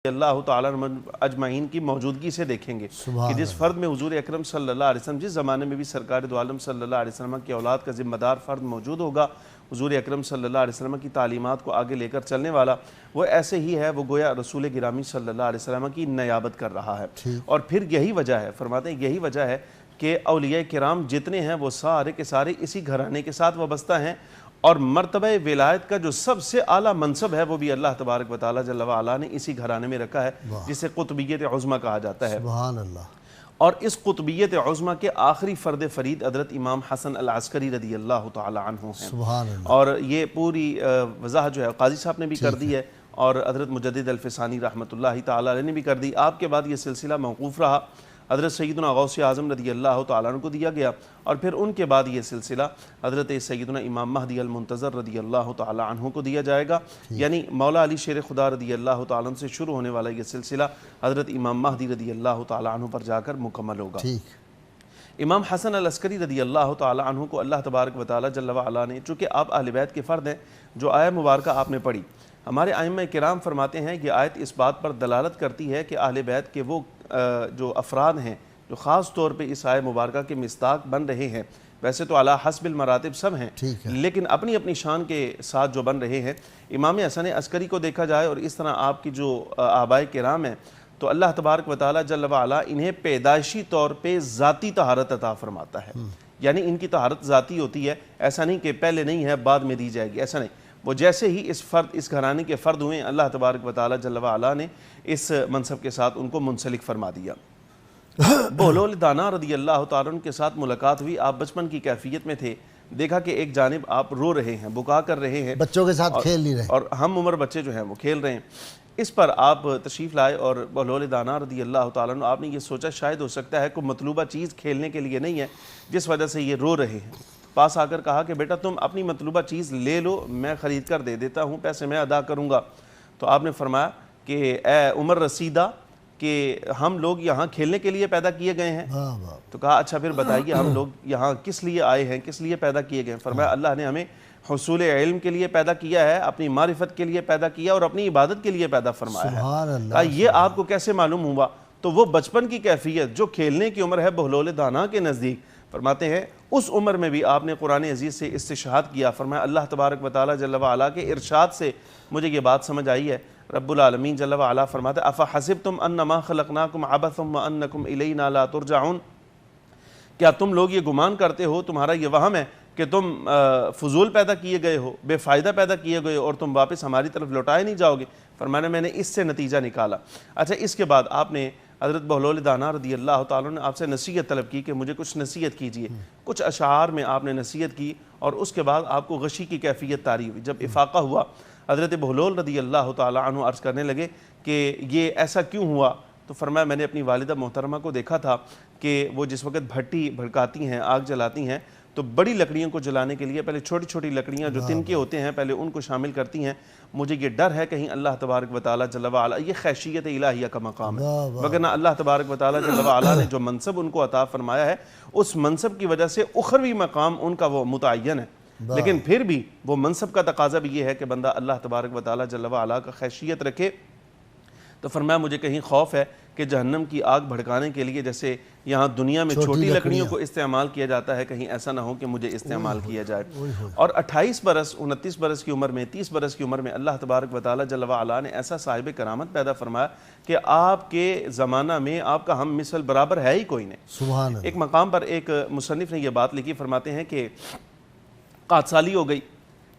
اللہ تعالیٰ اجمعین کی موجودگی سے دیکھیں گے کہ جس فرد میں حضور اکرم صلی اللہ علیہ وسلم جس زمانے میں بھی سرکار دو عالم صلی اللہ علیہ وسلم کی اولاد کا ذمہ دار فرد موجود ہوگا، حضور اکرم صلی اللہ علیہ وسلم کی تعلیمات کو آگے لے کر چلنے والا، وہ ایسے ہی ہے، وہ گویا رسول گرامی صلی اللہ علیہ وسلم کی نیابت کر رہا ہے۔ اور پھر یہی وجہ ہے، فرماتے ہیں یہی وجہ ہے کہ اولیاء کرام جتنے ہیں وہ سارے کے سارے اسی گھرانے کے ساتھ وابستہ ہیں، اور مرتبہ ولایت کا جو سب سے اعلیٰ منصب ہے وہ بھی اللہ تبارک و تعالیٰ جل وعلا نے اسی گھرانے میں رکھا ہے، جسے قطبیت عظمہ کہا جاتا ہے۔ سبحان اللہ۔ اور اس قطبیت عظمہ کے آخری فرد فرید حضرت امام حسن العسکری رضی اللہ تعالیٰ عنہ ہیں۔ سبحان اللہ۔ اور یہ پوری وضاحت جو ہے قاضی صاحب نے بھی کر دی ہے، اور حضرت مجدد الفسانی رحمۃ اللہ تعالیٰ علیہ نے بھی کر دی۔ آپ کے بعد یہ سلسلہ موقوف رہا، حضرت سیدنا غوث اعظم رضی اللہ تعالیٰ عنہ کو دیا گیا، اور پھر ان کے بعد یہ سلسلہ حضرت سیدنا امام مہدی المنتظر رضی اللہ تعالیٰ عنہ کو دیا جائے گا۔ یعنی مولا علی شیر خدا رضی اللہ تعالیٰ عنہ سے شروع ہونے والا یہ سلسلہ حضرت امام مہدی رضی اللہ تعالیٰ عنہ پر جا کر مکمل ہوگا۔ امام حسن العسکری رضی اللہ تعالیٰ عنہ کو اللہ تبارک و تعالیٰ جل وعلا نے، چونکہ آپ اہل بیت کے فرد ہیں، جو آیہ مبارکہ آپ نے پڑھی، ہمارے ائمہ کرام فرماتے ہیں یہ آیت اس بات پر دلالت کرتی ہے کہ اہل بیت کے وہ جو افراد ہیں جو خاص طور پہ اس آیہ مبارکہ کے مصداق بن رہے ہیں، ویسے تو علی حسب المراتب سب ہیں، لیکن اپنی اپنی شان کے ساتھ جو بن رہے ہیں، امام حسن عسکری کو دیکھا جائے اور اس طرح آپ کی جو آباء کرام ہیں، تو اللہ تبارک و تعالیٰ جل وعلا انہیں پیدائشی طور پہ ذاتی طہارت عطا فرماتا ہے، یعنی ان کی طہارت ذاتی ہوتی ہے، ایسا نہیں کہ پہلے نہیں ہے بعد میں دی جائے گی، ایسا نہیں۔ وہ جیسے ہی اس گھرانے کے فرد ہوئے، اللہ تبارک و تعالیٰ جل وعلا نے اس منصب کے ساتھ ان کو منسلک فرما دیا۔ بہلول دانا رضی اللہ تعالیٰ عنہ کے ساتھ ملاقات ہوئی، آپ بچپن کی کیفیت میں تھے، دیکھا کہ ایک جانب آپ رو رہے ہیں، بکا کر رہے ہیں، بچوں کے ساتھ کھیل نہیں رہے، اور ہم عمر بچے جو ہیں وہ کھیل رہے ہیں۔ اس پر آپ تشریف لائے اور بہلول دانا رضی اللہ تعالیٰ عنہ، آپ نے یہ سوچا شاید ہو سکتا ہے کوئی مطلوبہ چیز کھیلنے کے لیے نہیں ہے جس وجہ سے یہ رو رہے ہیں۔ پاس آ کر کہا کہ بیٹا تم اپنی مطلوبہ چیز لے لو، میں خرید کر دے دیتا ہوں، پیسے میں ادا کروں گا۔ تو آپ نے فرمایا کہ اے عمر رسیدہ، کہ ہم لوگ یہاں کھیلنے کے لیے پیدا کیے گئے ہیں؟ تو کہا اچھا پھر بتائیے ہم لوگ یہاں کس لیے آئے ہیں، کس لیے پیدا کیے گئے ہیں؟ فرمایا اللہ نے ہمیں حصول علم کے لیے پیدا کیا ہے، اپنی معرفت کے لیے پیدا کیا اور اپنی عبادت کے لیے پیدا فرمایا ہے۔ کہا یہ آپ کو کیسے معلوم ہوا؟ تو وہ بچپن کی کیفیت جو کھیلنے کی عمر ہے بہلول دانا کے نزدیک، فرماتے ہیں اس عمر میں بھی آپ نے قرآن عزیز سے استشہاد کیا۔ فرمایا اللہ تبارک و تعالیٰ جل وعلا کے ارشاد سے مجھے یہ بات سمجھ آئی ہے۔ رب العالمین جل وعلا فرماتے ہیں افحسبتم انما خلقناکم عبثا وانکم الینا لا ترجعون، کیا تم لوگ یہ گمان کرتے ہو، تمہارا یہ وہم ہے کہ تم فضول پیدا کیے گئے ہو، بے فائدہ پیدا کیے گئے ہو اور تم واپس ہماری طرف لوٹائے نہیں جاؤ گے؟ فرمایا میں نے اس سے نتیجہ نکالا۔ اچھا اس کے بعد آپ نے حضرت بہلول دانا رضی اللہ تعالیٰ نے آپ سے نصیحت طلب کی کہ مجھے کچھ نصیحت کیجئے، کچھ اشعار میں آپ نے نصیحت کی، اور اس کے بعد آپ کو غشی کی کیفیت طاری ہوئی۔ جب افاقہ ہوا، حضرت بہلول رضی اللہ تعالیٰ عنہ عرض کرنے لگے کہ یہ ایسا کیوں ہوا؟ تو فرمایا میں نے اپنی والدہ محترمہ کو دیکھا تھا کہ وہ جس وقت بھٹی بھڑکاتی ہیں، آگ جلاتی ہیں، تو بڑی لکڑیوں کو جلانے کے لیے پہلے چھوٹی چھوٹی لکڑیاں جو تنکے ہوتے ہیں پہلے ان کو شامل کرتی ہیں۔ مجھے یہ ڈر ہے کہیں اللہ تبارک و تعالیٰ جل وعلا، یہ خیشیت الہیہ کا مقام ہے، وگرنہ اللہ تبارک و تعالیٰ جل وعلا نے جو منصب ان کو عطا فرمایا ہے اس منصب کی وجہ سے اخروی مقام ان کا وہ متعین ہے، لیکن پھر بھی وہ منصب کا تقاضا بھی یہ ہے کہ بندہ اللہ تبارک و تعالیٰ جل وعلا کا خیشیت رکھے۔ تو فرمایا مجھے کہیں خوف ہے کہ جہنم کی آگ بھڑکانے کے لیے جیسے یہاں دنیا میں چھوٹی لکڑیوں کو استعمال کیا جاتا ہے، کہیں ایسا نہ ہو کہ مجھے استعمال کیا جائے۔ اور 28 برس 29 برس کی عمر میں 30 برس کی عمر میں اللہ تبارک و تعالیٰ جل وعلا نے ایسا صاحب کرامت پیدا فرمایا کہ آپ کے زمانہ میں آپ کا ہم مثل برابر ہے ہی کوئی نہیں۔ سبحان اللہ۔ ایک مقام پر ایک مصنف نے یہ بات لکھی، فرماتے ہیں کہ قادسالی ہو گئی،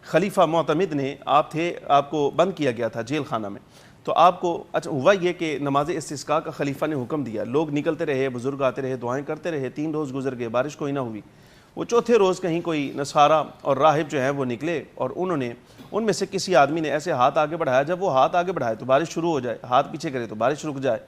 خلیفہ معتمد نے آپ کو بند کیا گیا تھا جیل خانہ میں، تو آپ کو اچھا ہوا یہ کہ نماز استسقاء کا خلیفہ نے حکم دیا، لوگ نکلتے رہے، بزرگ آتے رہے، دعائیں کرتے رہے، 3 روز گزر گئے، بارش کوئی نہ ہوئی۔ وہ چوتھے روز کہیں کوئی نصارہ اور راہب جو ہیں وہ نکلے، اور ان میں سے کسی آدمی نے ایسے ہاتھ آگے بڑھایا، جب وہ ہاتھ آگے بڑھائے تو بارش شروع ہو جائے، ہاتھ پیچھے کرے تو بارش رک جائے۔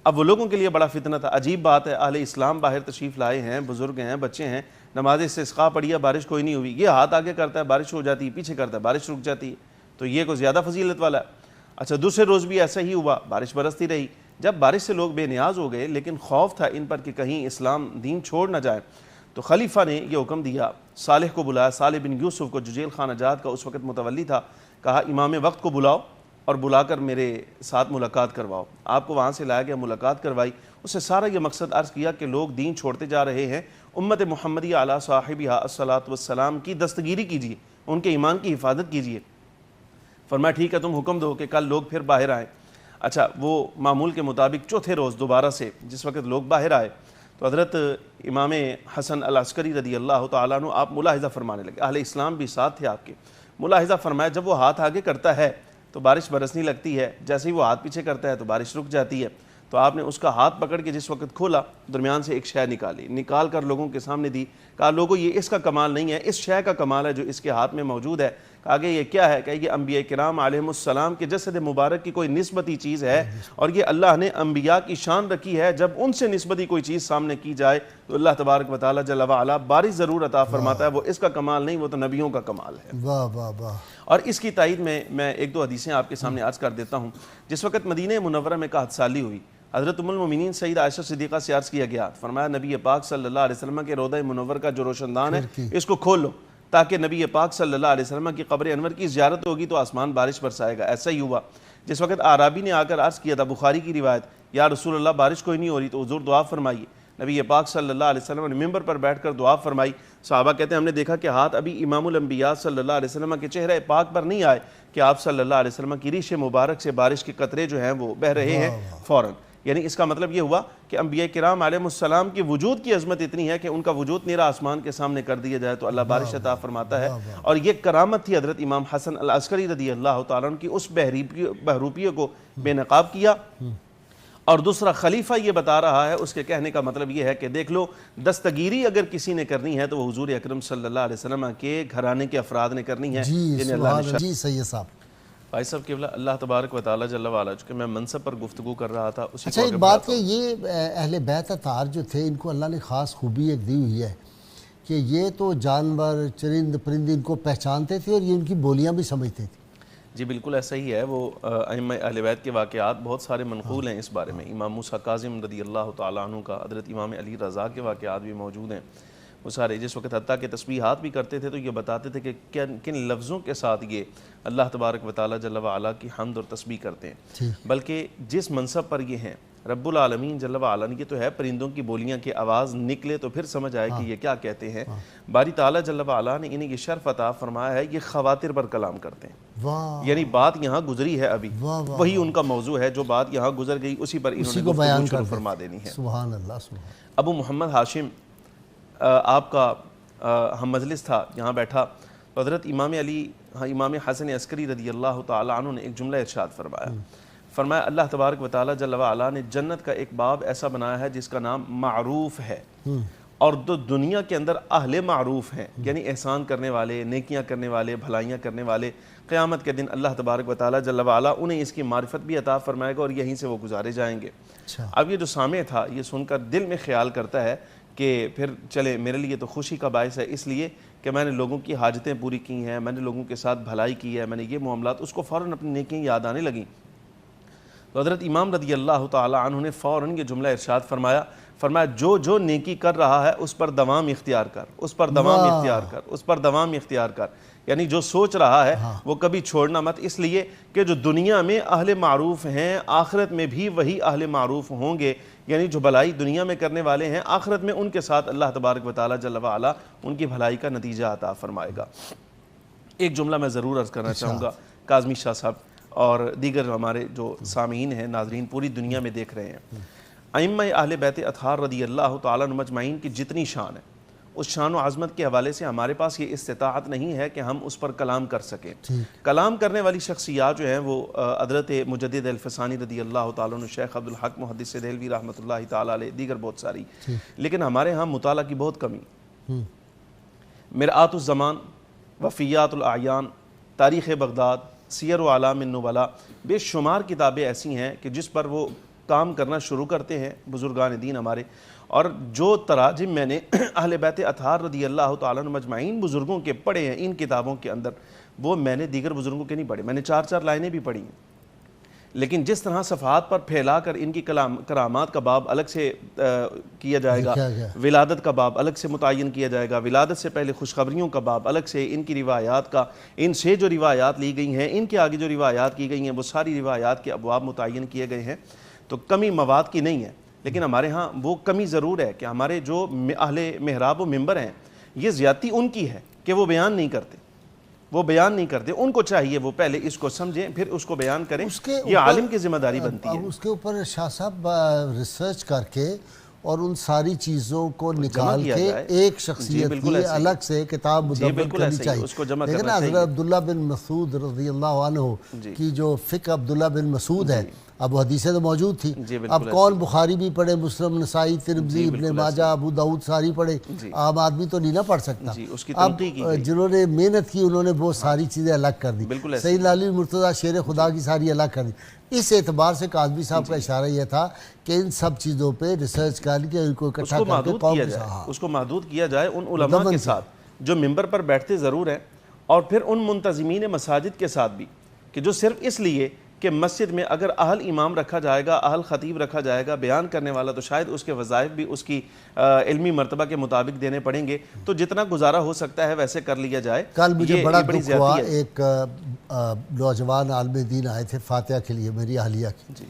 اب وہ لوگوں کے لیے بڑا فتنہ تھا، عجیب بات ہے، اہل اسلام باہر تشریف لائے ہیں، بزرگ ہیں، بچے ہیں، نماز استسقاء پڑھی ہے، بارش کوئی نہیں ہوئی، یہ ہاتھ آگے کرتا ہے بارش ہو جاتی ہے، پیچھے کرتا ہے بارش رک جاتی ہے، تو یہ کوئی زیادہ فضیلت والا ہے۔ اچھا دوسرے روز بھی ایسا ہی ہوا، بارش برستی رہی، جب بارش سے لوگ بے نیاز ہو گئے، لیکن خوف تھا ان پر کہ کہیں اسلام دین چھوڑ نہ جائے، تو خلیفہ نے یہ حکم دیا، صالح کو بلایا، صالح بن یوسف کو جو جیل خانہ جات کا اس وقت متولی تھا، کہا امام وقت کو بلاؤ اور بلا کر میرے ساتھ ملاقات کرواؤ۔ آپ کو وہاں سے لایا گیا، ملاقات کروائی، اس سے سارا یہ مقصد عرض کیا کہ لوگ دین چھوڑتے جا رہے ہیں، امت محمدی علی صاحبہا الصلاۃ والسلام کی دستگیری کیجیے، ان کے ایمان کی حفاظت کیجیے۔ فرمایا ٹھیک ہے، تم حکم دو کہ کل لوگ پھر باہر آئیں۔ اچھا، وہ معمول کے مطابق چوتھے روز دوبارہ سے جس وقت لوگ باہر آئے تو حضرت امام حسن العسکری رضی اللہ تعالیٰ عنہ آپ ملاحظہ فرمانے لگے، اہل اسلام بھی ساتھ تھے آپ کے۔ ملاحظہ فرمایا جب وہ ہاتھ آگے کرتا ہے تو بارش برسنے لگتی ہے، جیسے ہی وہ ہاتھ پیچھے کرتا ہے تو بارش رک جاتی ہے۔ تو آپ نے اس کا ہاتھ پکڑ کے جس وقت کھولا، درمیان سے ایک شے نکال کر لوگوں کے سامنے دی، کہا لوگوں یہ اس کا کمال نہیں ہے، اس شے کا کمال ہے جو اس کے ہاتھ میں موجود ہے۔ آگے یہ کیا ہے؟ کہ یہ انبیاء کرام علیہم السلام کے جسد مبارک کی کوئی نسبتی چیز ہے، اور یہ اللہ نے انبیاء کی شان رکھی ہے، جب ان سے نسبتی کوئی چیز سامنے کی جائے تو اللہ تبارک و تعالیٰ جل وعلا بارش ضرور عطا فرماتا ہے، وہ اس کا کمال نہیں، وہ تو نبیوں کا کمال ہے۔ واہ واہ واہ۔ اور اس کی تائید میں ایک دو حدیثیں آپ کے سامنے عرض کر دیتا ہوں۔ جس وقت مدینہ منورہ میں قحط سالی ہوئی، حضرت ام المومنین سیدہ عائشہ صدیقہ سے عرض کیا گیا، فرمایا نبی پاک صلی اللہ علیہ وسلم کے روضہ منور کا جو روشن دان ہے اس کو کھول لو، تاکہ نبی پاک صلی اللہ علیہ وسلم کی قبر انور کی زیارت ہوگی تو آسمان بارش برسائے گا۔ ایسا ہی ہوا۔ جس وقت اعرابی نے آ کر عرض کیا تھا، بخاری کی روایت، یا رسول اللہ بارش کوئی نہیں ہو رہی تو حضور دعا فرمائیے۔ نبی پاک صلی اللہ علیہ وسلم نے ممبر پر بیٹھ کر دعا فرمائی۔ صحابہ کہتے ہیں ہم نے دیکھا کہ ہاتھ ابھی امام الانبیاء صلی اللہ علیہ وسلم کے چہرے پاک پر نہیں آئے کہ آپ صلی اللہ علیہ وسلم کی ریش مبارک سے بارش کے قطرے جو ہیں وہ بہہ رہے ہیں فوراً۔ یعنی اس کا مطلب یہ ہوا کہ انبیاء کرام علیہم السلام کی وجود کی عظمت اتنی ہے کہ ان کا وجود نیرا آسمان کے سامنے کر دیا جائے تو اللہ بارش عطا فرماتا ہے۔ اور یہ کرامت تھی حضرت امام حسن العسکری رضی اللہ تعالیٰ عنہ کی، اس بہروپیے کو بے نقاب کیا۔ اور دوسرا خلیفہ یہ بتا رہا ہے، اس کے کہنے کا مطلب یہ ہے کہ دیکھ لو، دستگیری اگر کسی نے کرنی ہے تو وہ حضور اکرم صلی اللہ علیہ وسلم کے گھرانے کے افراد نے کرنی ہے، جنہیں اللہ نے جی سید صاحب۔ بھائی صاحب قبلہ، اللہ تبارک و تعالیٰ جل وعلا، چونکہ میں منصب پر گفتگو کر رہا تھا اسی اچھا ایک بات کہ یہ اہل بیت اطہار جو تھے، ان کو اللہ نے خاص خوبی ایک دی ہوئی ہے کہ یہ تو جانور چرند پرند ان کو پہچانتے تھے اور یہ ان کی بولیاں بھی سمجھتے تھے۔ جی بالکل ایسا ہی ہے۔ وہ ائمہ اہل بیت کے واقعات بہت سارے منقول ہیں اس بارے میں۔ امام موسیٰ کاظم رضی اللہ تعالیٰ عنہ کا، حضرت امام علی رضا کے واقعات بھی موجود ہیں وہ سارے۔ جس وقت حتیٰ کہ تسبیحات بھی کرتے تھے تو یہ بتاتے تھے کہ کن لفظوں کے ساتھ یہ اللہ تبارک و تعالیٰ جل وعلا کی حمد اور تسبیح کرتے ہیں، بلکہ جس منصب پر یہ ہیں رب العالمین جل وعلا نے، یہ تو ہے پرندوں کی بولیاں کی آواز نکلے تو پھر سمجھ آئے کہ یہ کیا کہتے ہیں۔ باری تعالیٰ جل وعلا نے انہیں یہ شرف عطا فرمایا ہے، یہ خواتر پر کلام کرتے ہیں، یعنی بات یہاں گزری ہے ابھی، وہی ان کا موضوع ہے، جو بات یہاں گزر گئی اسی پر انہوں نے گفتگو شروع فرما دینی ہے۔ سبحان اللہ سبحان۔ ابو محمد ہاشم آپ کا ہم مجلس تھا، یہاں بیٹھا تو حضرت امام حسن عسکری رضی اللہ تعالیٰ عنہ نے ایک جملہ ارشاد فرمایا اللہ تبارک و تعالیٰ جل وعلا نے جنت کا ایک باب ایسا بنایا ہے جس کا نام معروف ہے، اور دنیا کے اندر اہل معروف ہیں، یعنی احسان کرنے والے، نیکیاں کرنے والے، بھلائیاں کرنے والے، قیامت کے دن اللہ تبارک و تعالیٰ جل وعلا انہیں اس کی معرفت بھی عطا فرمائے گا اور یہیں سے وہ گزارے جائیں گے۔ اب یہ جو سامع تھا یہ سن کر دل میں خیال کرتا ہے کہ پھر چلے میرے لیے تو خوشی کا باعث ہے، اس لیے کہ میں نے لوگوں کی حاجتیں پوری کی ہیں، میں نے لوگوں کے ساتھ بھلائی کی ہے، میں نے یہ معاملات، اس کو فوراً اپنی نیکیاں یاد آنے لگیں۔ تو حضرت امام رضی اللہ تعالیٰ عنہ نے فوراً یہ جملہ ارشاد فرمایا جو نیکی کر رہا ہے اس پر دوام اختیار کر، اس پر دوام اختیار کر، اس پر دوام اختیار کر، یعنی جو سوچ رہا ہے وہ کبھی چھوڑنا مت، اس لیے کہ جو دنیا میں اہل معروف ہیں آخرت میں بھی وہی اہل معروف ہوں گے، یعنی جو بھلائی دنیا میں کرنے والے ہیں آخرت میں ان کے ساتھ اللہ تبارک و تعالیٰ جل وعلا ان کی بھلائی کا نتیجہ عطا فرمائے گا۔ ایک جملہ میں ضرور عرض کرنا چاہوں گا، کاظمی شاہ صاحب اور دیگر ہمارے جو سامعین ہیں، ناظرین پوری دنیا میں دیکھ رہے ہیں، ائمہ اہل بیت اطہار رضی اللہ تعالیٰ عنہ مجمعین کی جتنی شان ہے، اس شان و عظمت کے حوالے سے ہمارے پاس یہ استطاعت نہیں ہے کہ ہم اس پر کلام کر سکیں۔ کلام کرنے والی شخصیات جو ہیں وہ حضرت مجدد الفسانی رضی اللہ تعالیٰ عنہ، شیخ عبدالحق محدث دہلوی رحمۃ اللہ تعالیٰ علیہ، دیگر بہت ساری، لیکن ہمارے ہاں مطالعہ کی بہت کمی۔ مرآت الزمان، وفیات الاعیان، تاریخ بغداد، سیر و اعلام النبلاء، بے شمار کتابیں ایسی ہیں کہ جس پر وہ کام کرنا شروع کرتے ہیں بزرگان دین ہمارے، اور جو تراجم میں نے اہل بیت اطہار رضی اللہ تعالیٰ عنہ مجمعین بزرگوں کے پڑھے ہیں ان کتابوں کے اندر، وہ میں نے دیگر بزرگوں کے نہیں پڑھے، میں نے 4 لائنیں بھی پڑھی ہیں، لیکن جس طرح صفحات پر پھیلا کر ان کی کرامات کا باب الگ سے کیا جائے گا، ولادت کا باب الگ سے متعین کیا جائے گا، ولادت سے پہلے خوشخبریوں کا باب الگ سے، ان کی روایات کا، ان سے جو روایات لی گئی ہیں، ان کے آگے جو روایات کی گئی ہیں، وہ ساری روایات کے ابواب متعین کیے گئے ہیں، تو کمی مواد کی نہیں ہے۔ لیکن ہمارے ہاں وہ کمی ضرور ہے کہ ہمارے جو اہل محراب و منبر ہیں، یہ زیادتی ان کی ہے کہ وہ بیان نہیں کرتے، ان کو چاہیے وہ پہلے اس کو سمجھیں پھر اس کو بیان کریں، یہ عالم کی ذمہ داری بنتی ہے۔ اس کے اوپر شاہ صاحب ریسرچ کر کے اور ان ساری چیزوں کو نکال کے ایک شخصیت کی الگ سے کتاب مدون کرنی چاہیے۔ لیکن حضرت عبداللہ بن مسعود رضی اللہ عنہ کی جو فقہ عبداللہ بن مسعود ہے، اب وہ حدیثیں تو موجود تھی، اب کون بخاری بھی پڑھے، مسلم، نسائی، ترمذی، ابن ماجہ، ابو داؤد ساری پڑھے، عام آدمی تو نہیں نہ پڑھ سکتا۔ اب جنہوں نے محنت کی انہوں نے وہ ساری چیزیں الگ کر دی، سید علی مرتضیٰ شیر خدا کی ساری الگ کر دی۔ اس اعتبار سے کاظمی صاحب کا اشارہ یہ تھا کہ ان سب چیزوں پہ ریسرچ کر کے ان کو اکٹھا کر کے اس کو محدود کیا جائے ان علماء کے ساتھ جو ممبر پر بیٹھتے ضرور ہیں، اور پھر ان منتظمین مساجد کے ساتھ بھی کہ جو صرف اس لیے کہ مسجد میں اگر اہل امام رکھا جائے گا، اہل خطیب رکھا جائے گا، بیان کرنے والا، تو شاید اس کے وظائف بھی اس کی علمی مرتبہ کے مطابق دینے پڑیں گے، تو جتنا گزارا ہو سکتا ہے ویسے کر لیا جائے۔ کل مجھے بڑا دکھ ہوا، ایک نوجوان عالم دین آئے تھے فاتحہ کے لیے میری اہلیہ کی،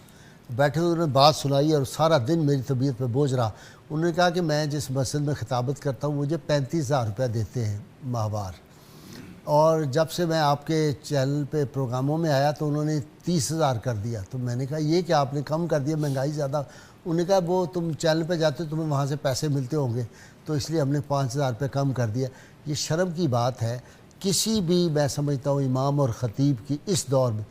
بیٹھے ہوئے انہوں نے بات سنائی اور سارا دن میری طبیعت پہ بوجھ رہا۔ انہوں نے کہا کہ میں جس مسجد میں خطابت کرتا ہوں مجھے 35,000 روپیہ دیتے ہیں ماہوار، اور جب سے میں آپ کے چینل پہ پروگراموں میں آیا تو انہوں نے 30,000 کر دیا۔ تو میں نے کہا یہ کہ آپ نے کم کر دیا، مہنگائی زیادہ۔ انہوں نے کہا وہ تم چینل پہ جاتے ہو تمہیں وہاں سے پیسے ملتے ہوں گے، تو اس لیے ہم نے 5,000 روپے کم کر دیا۔ یہ شرم کی بات ہے، کسی بھی میں سمجھتا ہوں امام اور خطیب کی اس دور میں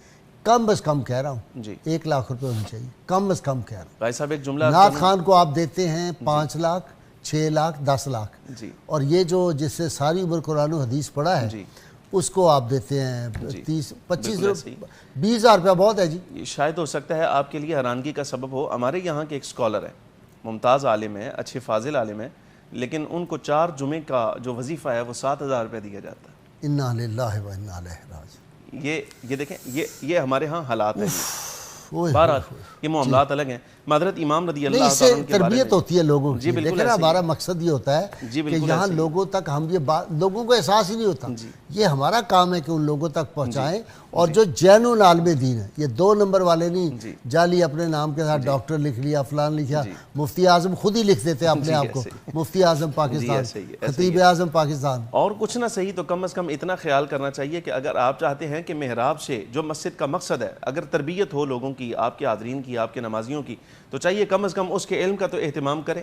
کم از کم کہہ رہا ہوں 1 لاکھ روپے ہونے چاہیے، کم از کم کہہ رہا ہوں۔ بھائی صاحب ایک جملہ، نعت خان کو آپ دیتے ہیں 5 لاکھ، 6 لاکھ، 10 لاکھ، اور یہ جو جس سے ساری عمر قرآن و حدیث پڑھا ہے اس کو آپ دیتے ہیں 30، 25، 20,000 روپیہ بہت ہے جی۔ شاید ہو سکتا ہے آپ کے لیے حیرانگی کا سبب ہو، ہمارے یہاں کے ایک سکولر ہیں، ممتاز عالم ہیں، اچھے فاضل عالم ہیں، لیکن ان کو 4 جمعے کا جو وظیفہ ہے وہ 7,000 روپے دیا جاتا ہے۔ انا للہ و انا الیہ راجعون۔ یہ دیکھیں، یہ ہمارے ہاں حالات ہیں، بہرحال یہ معاملات الگ ہیں۔ حضرت امام رضی اللہ تعالیٰ عنہ کے تربیت ہوتی ہے لوگوں کی، لیکن ہمارا مقصد یہ ہوتا ہے کہ یہاں لوگوں تک ہم یہ بات، لوگوں کو احساس ہی نہیں ہوتا، یہ ہمارا کام ہے کہ ان لوگوں تک پہنچائیں۔ اور جو جین عالم دین ہے، یہ 2 نمبر والے نہیں جعلی اپنے نام کے ساتھ ڈاکٹر لکھ لیا، فلان لکھا، مفتی اعظم خود ہی لکھ دیتے اپنے آپ کو، مفتی اعظم پاکستان، خطیب اعظم پاکستان۔ اور کچھ نہ صحیح تو کم از کم اتنا خیال کرنا چاہیے کہ اگر آپ چاہتے ہیں کہ محراب سے جو مسجد کا مقصد ہے اگر تربیت ہو لوگوں کی، آپ کے حاضرین کی، آپ کے نمازیوں کی، تو چاہیے کم از کم اس کے علم کا تو اہتمام کریں،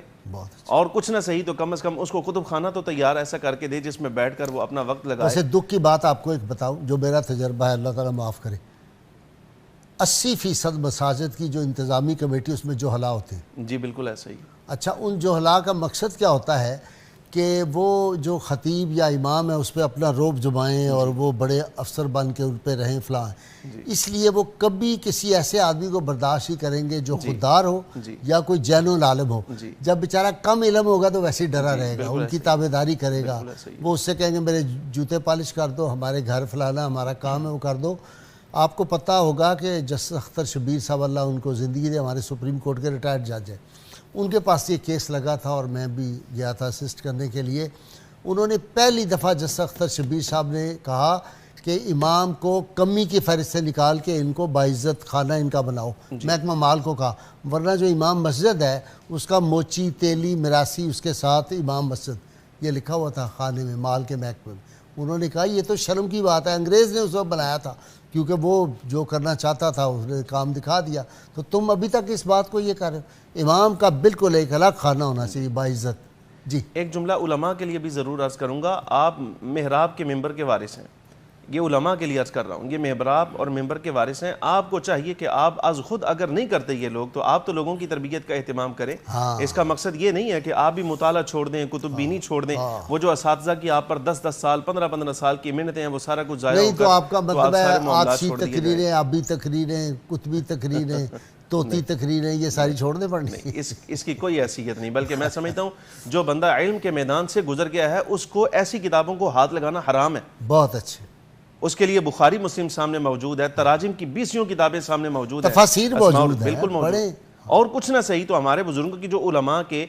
اور کچھ نہ صحیح تو کم از کم اس کو کتب خانہ تو تیار ایسا کر کے دے جس میں بیٹھ کر وہ اپنا وقت لگائے۔ ویسے دکھ کی بات آپ کو ایک بتاؤں جو میرا تجربہ ہے، اللہ تعالیٰ معاف کرے، 80% مساجد کی جو انتظامی کمیٹی اس میں جوہلا ہوتے ہیں۔ جی بالکل ایسا ہی۔ اچھا، ان جوہلا کا مقصد کیا ہوتا ہے کہ وہ جو خطیب یا امام ہے اس پہ اپنا روب جمائیں اور وہ بڑے افسر بن کے ان پہ رہیں فلاں، اس لیے وہ کبھی کسی ایسے آدمی کو برداشت ہی کریں گے جو خوددار ہو یا کوئی جین العالم ہو۔ جب بیچارہ کم علم ہوگا تو ویسے ہی ڈرا رہے گا، ان کی تابع داری کرے گا، وہ اس سے کہیں گے میرے جوتے پالش کر دو، ہمارے گھر فلانا ہمارا کام ہے وہ کر دو۔ آپ کو پتہ ہوگا کہ جسٹس اختر شبیر صاحب اللہ ان کو زندگی دے، ہمارے سپریم کورٹ کے ریٹائرڈ جج ہیں، ان کے پاس یہ کیس لگا تھا اور میں بھی گیا تھا اسسٹ کرنے کے لیے۔ انہوں نے پہلی دفعہ جسٹس اختر شبیر صاحب نے کہا کہ امام کو کمی کی فہرست سے نکال کے ان کو باعزت خانہ ان کا بناؤ، محکمہ مال کو کہا، ورنہ جو امام مسجد ہے اس کا موچی تیلی میراثی اس کے ساتھ امام مسجد یہ لکھا ہوا تھا خانے میں، مال کے محکمے میں۔ انہوں نے کہا یہ تو شرم کی بات ہے، انگریز نے اس وقت بنایا تھا کیونکہ وہ جو کرنا چاہتا تھا اس نے کام دکھا دیا، تو تم ابھی تک اس بات کو یہ کر رہے ہو۔ امام کا بالکل ایک الگ خانہ ہونا چاہیے باعزت۔ جی ایک جملہ علماء کے لیے بھی ضرور عرض کروں گا، آپ محراب کے ممبر کے وارث ہیں، یہ علماء کے لیے عرض کر رہا ہوں، یہ محراب اور ممبر کے وارث ہیں، آپ کو چاہیے کہ آپ از خود اگر نہیں کرتے یہ لوگ تو آپ تو لوگوں کی تربیت کا اہتمام کریں۔ اس کا مقصد یہ نہیں ہے کہ آپ بھی مطالعہ چھوڑ دیں، کتب بینی چھوڑ دیں، وہ جو اساتذہ کی آپ پر 10 سال 15 سال کی محنتیں ہیں وہ سارا کچھ ضائع نہیں، تو آپ کا مطلب ہے آتشی تقریریں، آبی تقریریں، کتبی تقریریں، توتی تقریریں، یہ ساری چھوڑنے پڑنی۔ اس کی کوئی حیثیت نہیں، بلکہ میں سمجھتا ہوں جو بندہ علم کے میدان سے گزر گیا ہے اس کو ایسی کتابوں کو ہاتھ لگانا حرام ہے۔ بہت اچھے، اس کے لیے بخاری مسلم سامنے موجود ہے، تراجم کی 20 کتابیں سامنے موجود ہیں، تفاسیر موجود ہے، بالکل موجود پڑھیں۔ اور کچھ نہ صحیح تو ہمارے بزرگوں کی جو علماء کے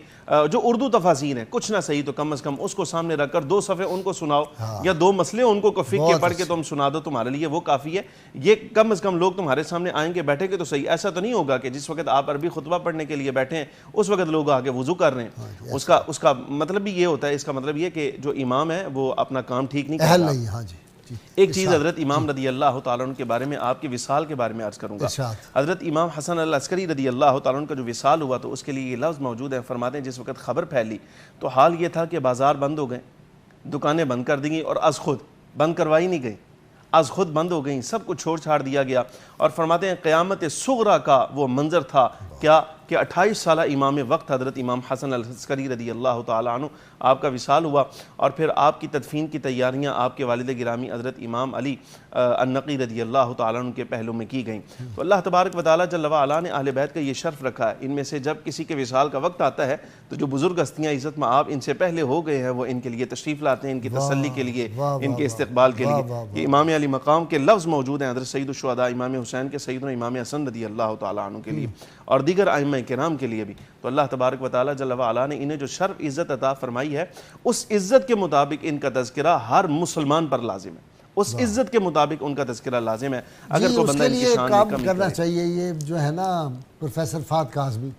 جو اردو تفاسیر ہیں، کچھ نہ صحیح تو کم از کم اس کو سامنے رکھ کر 2 صفحے ان کو سناؤ، یا 2 مسئلے ان کو فقہ کے پڑھ کے تم سنا دو، تمہارے لیے وہ کافی ہے۔ یہ کم از کم لوگ تمہارے سامنے آئیں گے، بیٹھیں گے تو صحیح۔ ایسا تو نہیں ہوگا کہ جس وقت آپ عربی خطبہ پڑھنے کے لیے بیٹھے ہیں اس وقت لوگ آگے وضو کر رہے ہیں۔ اس کا مطلب بھی یہ ہوتا ہے، اس کا مطلب یہ کہ جو امام ہے وہ اپنا کام ٹھیک نہیں کر رہا۔ ہاں جی۔ ایک چیز حضرت امام رضی اللہ تعالیٰ عنہ کے بارے میں، آپ کے وصال کے بارے میں عرض کروں گا۔ حضرت امام حسن العسکری رضی اللہ تعالیٰ عنہ کا جو وصال ہوا تو اس کے لیے یہ لفظ موجود ہے، فرماتے ہیں جس وقت خبر پھیلی تو حال یہ تھا کہ بازار بند ہو گئے، دکانیں بند کر دی گئیں، اور از خود بند کروائی نہیں گئی، از خود بند ہو گئیں، سب کچھ چھوڑ چھاڑ دیا گیا۔ اور فرماتے ہیں قیامت صغریٰ کا وہ منظر تھا کیا کہ 28 سالہ امام وقت حضرت امام حسن العسکری رضی اللہ تعالیٰ عنہ آپ کا وصال ہوا، اور پھر آپ کی تدفین کی تیاریاں آپ کے والد گرامی حضرت امام علی النقی رضی اللہ تعالیٰ عنہ کے پہلو میں کی گئیں۔ تو اللہ تبارک و تعالیٰ جل وعلا نے اہل بیت کا یہ شرف رکھا ہے، ان میں سے جب کسی کے وصال کا وقت آتا ہے تو جو بزرگ ہستیاں عزت میں آپ ان سے پہلے ہو گئے ہیں وہ ان کے لیے تشریف لاتے ہیں، ان کی تسلی کے لیے، ان کے استقبال کے لیے۔ یہ امام علی مقام کے لفظ موجود ہیں حضرت سید الشہداء امام حسین کے سیدنا امام حسن رضی اللہ تعالیٰ عنہ کے لیے، اور دیگر ائمہ کرام کے لیے بھی۔ تو اللہ تبارک و تعالیٰ جل وعلا نے انہیں جو شرف عزت عطا فرمائی ہے، اس عزت کے مطابق ان کا تذکرہ ہر مسلمان پر لازم ہے، اس عزت کے مطابق ان کا تذکرہ لازم ہے۔ اگر کوئی بندہ ان کی شان میں کمی کرنا چاہیے۔ یہ جو ہے نا پروفیسر فہد کاظمی،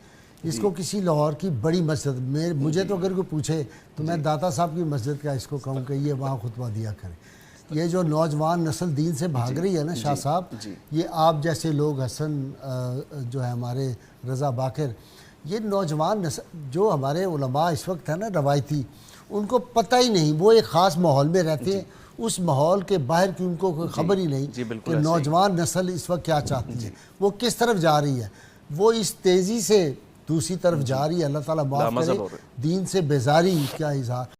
اس کو کسی لاہور کی بڑی مسجد میں، مجھے تو اگر کوئی پوچھے تو میں داتا صاحب کی مسجد کا اس کو کہوں کہ یہ وہاں خطبہ دیا کرے۔ یہ جو نوجوان نسل دین سے بھاگ رہی ہے نا شاہ صاحب، یہ آپ جیسے لوگ، حسن جو ہے ہمارے رضا باقر، یہ نوجوان نسل جو ہمارے علماء اس وقت ہے نا روایتی، ان کو پتہ ہی نہیں، وہ ایک خاص ماحول میں رہتے ہیں، اس ماحول کے باہر کی ان کو کوئی خبر ہی نہیں کہ نوجوان نسل اس وقت کیا چاہتی ہے، وہ کس طرف جا رہی ہے۔ وہ اس تیزی سے دوسری طرف جا رہی ہے، اللہ تعالیٰ معاف کرے، دین سے بیزاری کا اظہار۔